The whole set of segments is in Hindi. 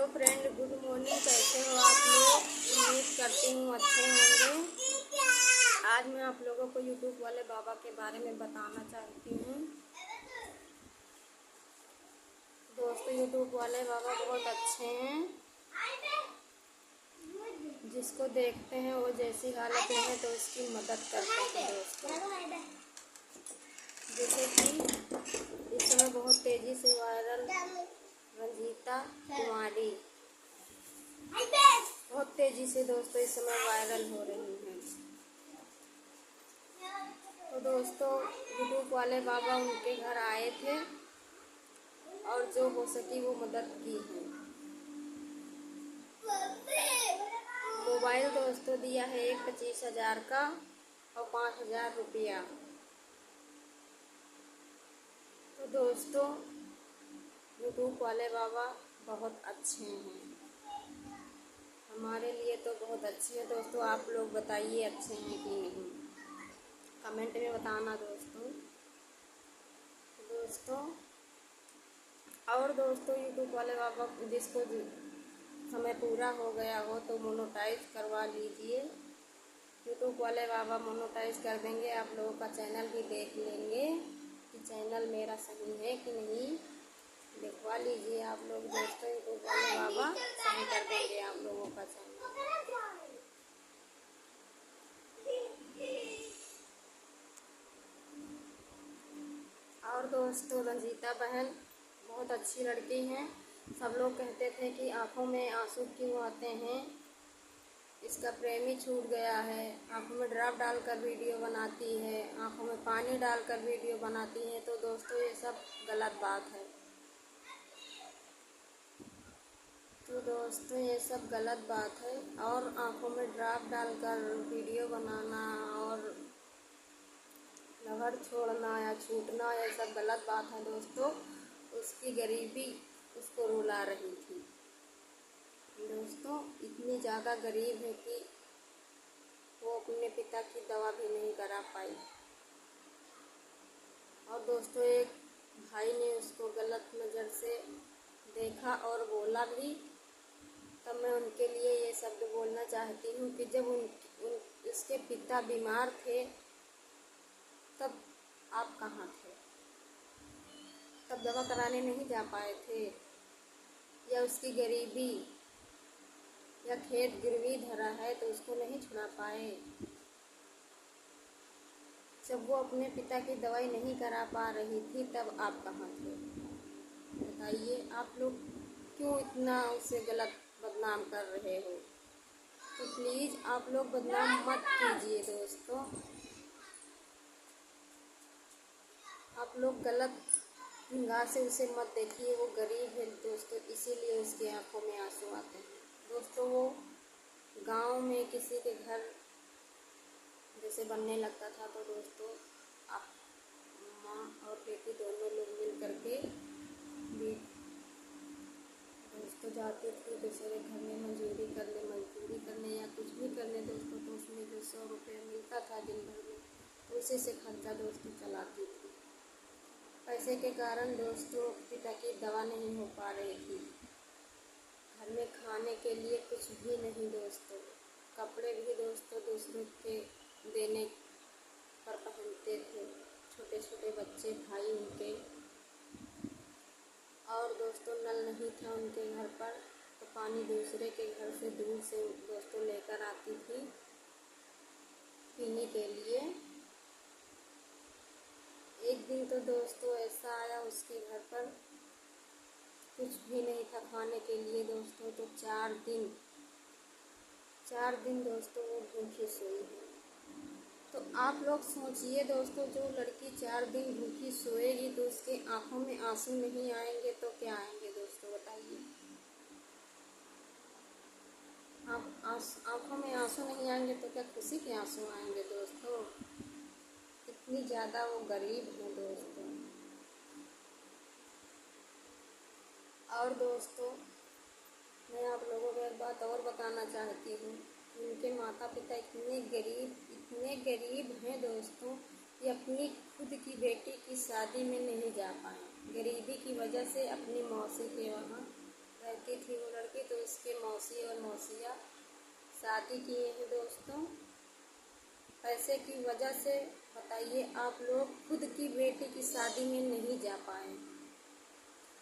Hello friend, good morning. कैसे हो आप लोग? उम्मीद करती हूँ अच्छे होंगे। आज मैं आप लोगों को यूट्यूब वाले बाबा के बारे में बताना चाहती हूँ। दोस्तों, यूट्यूब वाले बाबा बहुत अच्छे हैं। जिसको देखते हैं वो जैसी हालत में है तो उसकी मदद करते हैं दोस्तों। जैसे कि इस समय बहुत तेज़ी से वायरल रंजीता कुमारी बहुत तेज़ी से दोस्तों इस समय वायरल हो रही हैं। तो दोस्तों, यूट्यूब वाले बाबा उनके घर आए थे और जो हो सकी वो मदद की है। मोबाइल दोस्तों दिया है 25,000 का और 5,000 रुपया। तो दोस्तों, यूट्यूब वाले बाबा बहुत अच्छे हैं, हमारे लिए तो बहुत अच्छे हैं। दोस्तों, आप लोग बताइए अच्छे हैं कि नहीं, कमेंट में बताना दोस्तों। और दोस्तों, यूट्यूब वाले बाबा जिसको समय पूरा हो गया हो तो मोनेटाइज करवा लीजिए। यूट्यूब वाले बाबा मोनेटाइज कर देंगे। आप लोगों का चैनल भी देख लेंगे कि चैनल मेरा सही है कि नहीं। दिखवा लीजिए आप लोग दोस्तों, यूट्यूब वाले बाबा सही कर देंगे आप लोगों का चैनल। और दोस्तों, रंजीता बहन बहुत अच्छी लड़की हैं। सब लोग कहते थे कि आंखों में आंसू क्यों आते हैं, इसका प्रेमी छूट गया है। आंखों में ड्रॉप डालकर वीडियो बनाती है, आंखों में पानी डालकर वीडियो बनाती है। तो दोस्तों, ये सब गलत बात है। तो दोस्तों, ये सब गलत बात है। और आंखों में ड्रॉप डालकर वीडियो बनाना और लहर छोड़ना या छूटना, ये सब गलत बात है दोस्तों। उसकी गरीबी उसको रुला रही थी दोस्तों। इतनी ज़्यादा गरीब है कि वो अपने पिता की दवा भी नहीं करा पाई। और दोस्तों, एक भाई ने उसको गलत नज़र से देखा और बोला भी। तब मैं उनके लिए ये शब्द बोलना चाहती हूँ कि जब उसके पिता बीमार थे तब आप कहाँ थे? तब दवा कराने नहीं जा पाए थे? या उसकी गरीबी या खेत गिरवी धरा है तो उसको नहीं छुड़ा पाए? जब वो अपने पिता की दवाई नहीं करा पा रही थी तब आप कहाँ थे? बताइए, आप लोग क्यों इतना उसे गलत बदनाम कर रहे हो? तो प्लीज़ आप लोग बदनाम मत कीजिए दोस्तों। आप लोग गलत निगाह से उसे मत देखिए। वो गरीब है दोस्तों, इसीलिए उसकी आंखों में आंसू आते हैं दोस्तों। वो गांव में किसी के घर जैसे बनने लगता था तो दोस्तों, आप माँ और बेटी दोनों लोग मिल करके भी दोस्तों जाते थे दूसरे घर में मजदूरी करने या कुछ भी करने दोस्तों। तो उसमें जो 100 रुपये मिलता था दिन भर में, तो उसी से खर्चा दोस्तों चलाती थी। पैसे के कारण दोस्तों पिता की दवा नहीं हो पा रही थी। घर में खाने के लिए कुछ भी नहीं दोस्तों। कपड़े भी दोस्तों दूसरों के देने पर पहनते थे, छोटे छोटे बच्चे भाई उनके। और दोस्तों, नल नहीं था उनके घर पर, तो पानी दूसरे के घर से दूर से दोस्तों लेकर आती थी पीने के लिए। एक दिन तो दोस्तों ऐसा आया उसके घर पर, कुछ भी नहीं था खाने के लिए दोस्तों। तो 4 दिन दोस्तों वो भूखी सोई है। तो आप लोग सोचिए दोस्तों, जो लड़की 4 दिन भूखी सोएगी तो उसके आंखों में आंसू नहीं आएंगे तो क्या आएंगे दोस्तों? बताइए। आंखों में आंसू नहीं आएंगे तो क्या खुशी के आंसू आएंगे दोस्तों? इतनी ज़्यादा वो गरीब है दोस्तों। और दोस्तों, मैं आप लोगों को एक बात और बताना चाहती हूँ। उनके माता पिता इतने गरीब हैं दोस्तों कि अपनी खुद की बेटी की शादी में नहीं जा पाए। गरीबी की वजह से अपनी मौसी के वहाँ रहती थी वो लड़की, तो उसके मौसी और मौसिया शादी किए हैं दोस्तों। पैसे की वजह से बताइए आप लोग खुद की बेटी की शादी में नहीं जा पाए।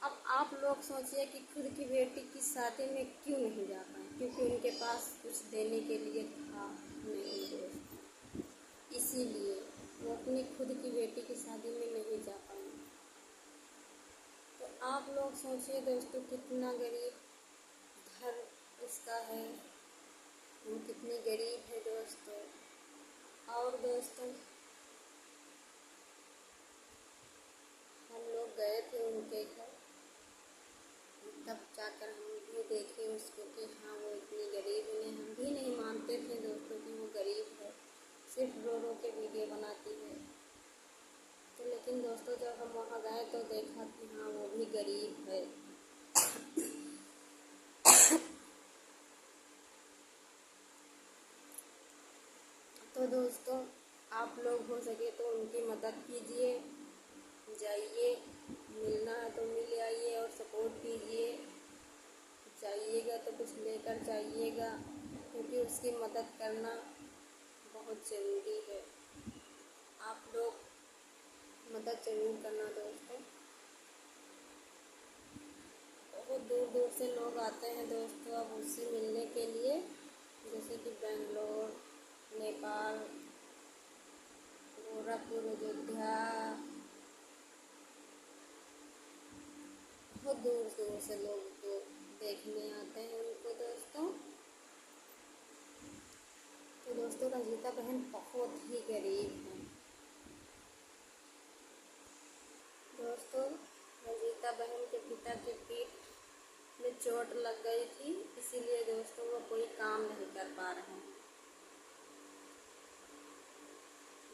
अब आप लोग सोचिए कि खुद की बेटी की शादी में क्यों नहीं जा पाए, क्योंकि उनके पास कुछ देने के लिए था नहीं दोस्तों, इसीलिए वो अपनी खुद की बेटी की शादी में नहीं जा पाए। तो आप लोग सोचिए दोस्तों कितना गरीब घर उसका है, वो कितनी गरीब है दोस्तों। और दोस्तों हम लोग गए थे उनके घर, तब जाकर हम भी देखे उसको कि हाँ वो इतनी गरीब है। हम भी नहीं मानते थे दोस्तों कि वो गरीब है, सिर्फ रो रो के वीडियो बनाती है। तो लेकिन दोस्तों जब हम वहाँ गए तो देखा कि हाँ वो भी गरीब है। तो दोस्तों आप लोग हो सके तो उनकी मदद कीजिए, जाइए, मिलना है तो मिल आइए और सपोर्ट कीजिए। जाइएगा तो कुछ लेकर जाइएगा, क्योंकि उसकी मदद करना बहुत ज़रूरी है। आप लोग मदद ज़रूर करना दोस्तों। बहुत दूर दूर से लोग आते हैं दोस्तों अब उससे मिलने के लिए, जैसे कि बेंगलोर, नेपाल, गोरखपुर, अयोध्या, बहुत दूर दूर से लोग तो देखने आते हैं उनको दोस्तों। तो दोस्तों रंजीता बहन बहुत ही गरीब है दोस्तों। रंजीता बहन के पिता के पीठ में चोट लग गई थी, इसीलिए दोस्तों वो कोई काम नहीं कर पा रहे हैं।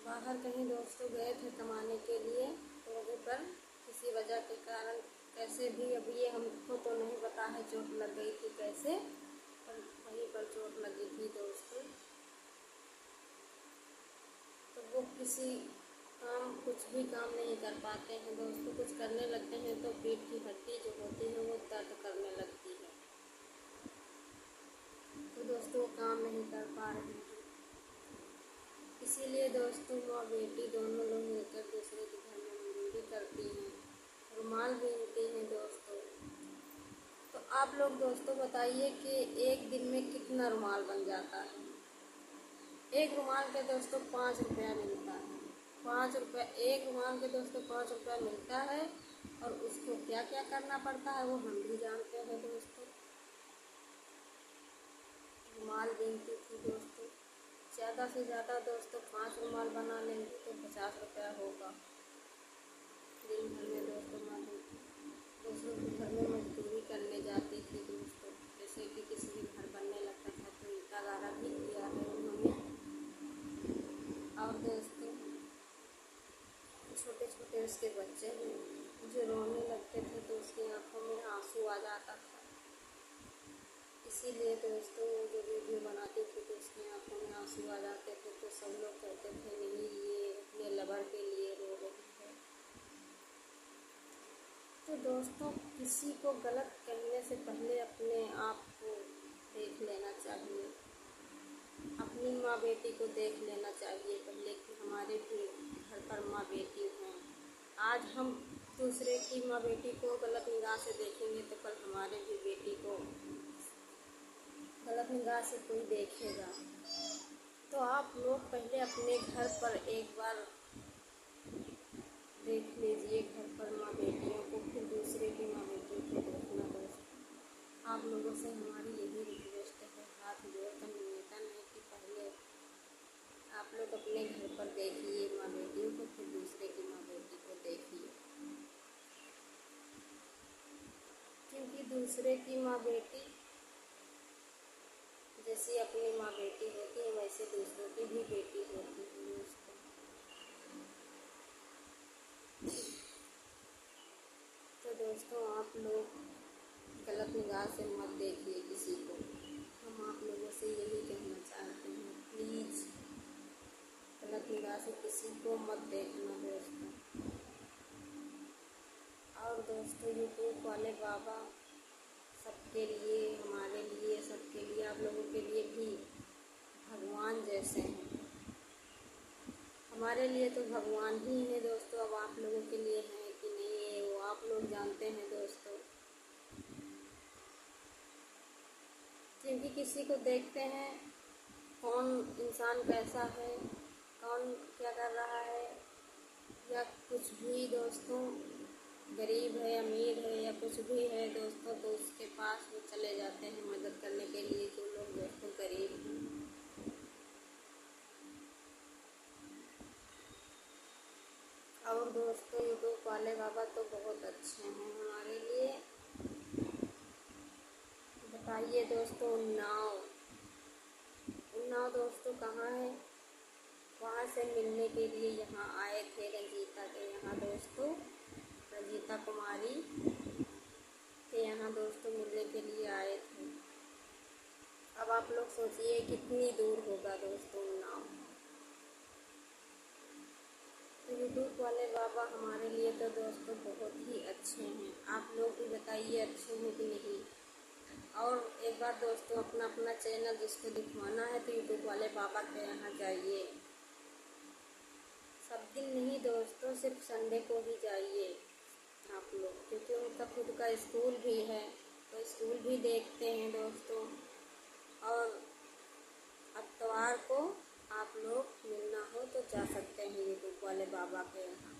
बाहर कहीं दोस्तों गए थे कमाने के लिए, तो वहीं पर किसी वजह के कारण कैसे भी, अब ये हमको तो नहीं पता है चोट लग गई थी कैसे, पर वहीं पर चोट लगी थी दोस्तों। तो वो किसी काम, कुछ भी काम नहीं कर पाते हैं दोस्तों। कुछ करने लगते हैं तो पीठ की हड्डी जो होती है वो दर्द करने लगती है, तो दोस्तों काम नहीं कर पा रहे हैं। इसीलिए दोस्तों माँ बेटी दोनों लोग मिलकर दूसरे के घर में मजदूरी करती हैं, रुमाल बीनती हैं दोस्तों। तो आप लोग दोस्तों बताइए कि एक दिन में कितना रुमाल बन जाता है। एक रुमाल के दोस्तों 5 रुपया मिलता है। 5 रुपये एक रुमाल के दोस्तों 5 रुपया मिलता है, और उसको क्या क्या करना पड़ता है वो हम भी जानते हैं दोस्तों। रुमाल बीनती थी दोस्तों, ज़्यादा से ज़्यादा दोस्तों 5 रुमाल बना लेंगे तो 50 रुपया होगा दिन भर में दोस्तों। माँ दूसरों के घर में मजदूरी करने जाती थी दोस्तों, जैसे कि किसी के घर बनने लगता था तो ईंटा गारा भी किया है उन्होंने। और दोस्तों छोटे छोटे उसके बच्चे हैं जो रोने लगते थे तो उसकी आंखों में आंसू आ जाता था, इसीलिए दोस्तों जो वीडियो बनाती थी तो उसकी आंखों में आंसू आ जाते थे, तो सब लोग कहते थे नहीं ये अपने लवर के लिए रो रही है। तो दोस्तों किसी को गलत कहने से पहले अपने आप को देख लेना चाहिए, अपनी माँ बेटी को देख लेना चाहिए पहले कि हमारे भी घर पर माँ बेटी हैं। आज हम दूसरे की माँ बेटी को गलत निगाह से देखेंगे तो कल हमारे भी बेटी को गलत निगाह से कोई देखेगा। तो आप लोग पहले अपने घर पर एक बार देख लीजिए, घर पर माँ बेटियों को, फिर दूसरे की माँ बेटियों को देखना दोस्तों। आप लोगों से हमारी यही रिक्वेस्ट है, हाथ जोड़कर निवेदन है कि पहले आप लोग अपने घर पर देखिए माँ बेटियों को, फिर दूसरे की माँ बेटी को देखिए, क्योंकि दूसरे की माँ बेटी जैसी अपनी माँ बेटी होती है वैसे दूसरों की भी बेटी होती है दोस्तों। तो दोस्तों आप लोग गलत निगाह से मत देखिए किसी को, हम आप लोगों से यही कहना चाहते हैं, प्लीज़ गलत निगाह से किसी को मत देखना दोस्तों। और दोस्तों यूट्यूब वाले बाबा सब हमारे लिए तो भगवान ही है दोस्तों। अब आप लोगों के लिए हैं कि नहीं है वो आप लोग जानते हैं दोस्तों। क्योंकि किसी को देखते हैं कौन इंसान कैसा है, कौन क्या कर रहा है, या कुछ भी दोस्तों, गरीब है अमीर है या कुछ भी है दोस्तों, तो उसके पास वो चले जाते हैं मदद करने के लिए जो लोग दोस्तों गरीब हैं। और दोस्तों यूट्यूब वाले बाबा तो बहुत अच्छे हैं हमारे लिए। बताइए दोस्तों, उन्नाव दोस्तों कहाँ है? वहाँ से मिलने के लिए यहाँ आए थे रंजीता के यहाँ दोस्तों, रंजीता कुमारी के यहाँ दोस्तों मिलने के लिए आए थे। अब आप लोग सोचिए कितनी दूर होगा दोस्तों उन्नाव। तो यूट्यूब वाले बाबा हमारे लिए तो दोस्तों बहुत ही अच्छे हैं। आप लोग भी बताइए अच्छे हैं कि नहीं। और एक बार दोस्तों अपना अपना चैनल जिसको दिखवाना है तो यूट्यूब वाले बाबा के यहाँ जाइए। सब दिन नहीं दोस्तों, सिर्फ संडे को ही जाइए आप लोग, क्योंकि उनका खुद का स्कूल भी है तो स्कूल भी देखते हैं दोस्तों। और इतवार को आप लोग मिलना हो तो जा सकते हैं यूट्यूब वाले बाबा के यहाँ।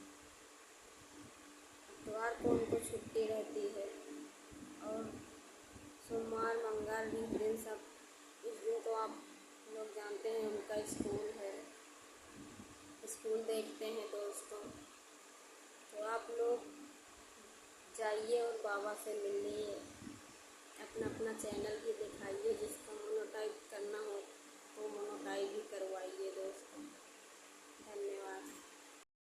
इतवार को उनको छुट्टी रहती है और सोमवार मंगलवार भी दिन सब, इस दिन तो आप लोग जानते हैं उनका स्कूल है, स्कूल देखते हैं दोस्तों। तो आप लोग जाइए और बाबा से मिलिए। अपना अपना चैनल भी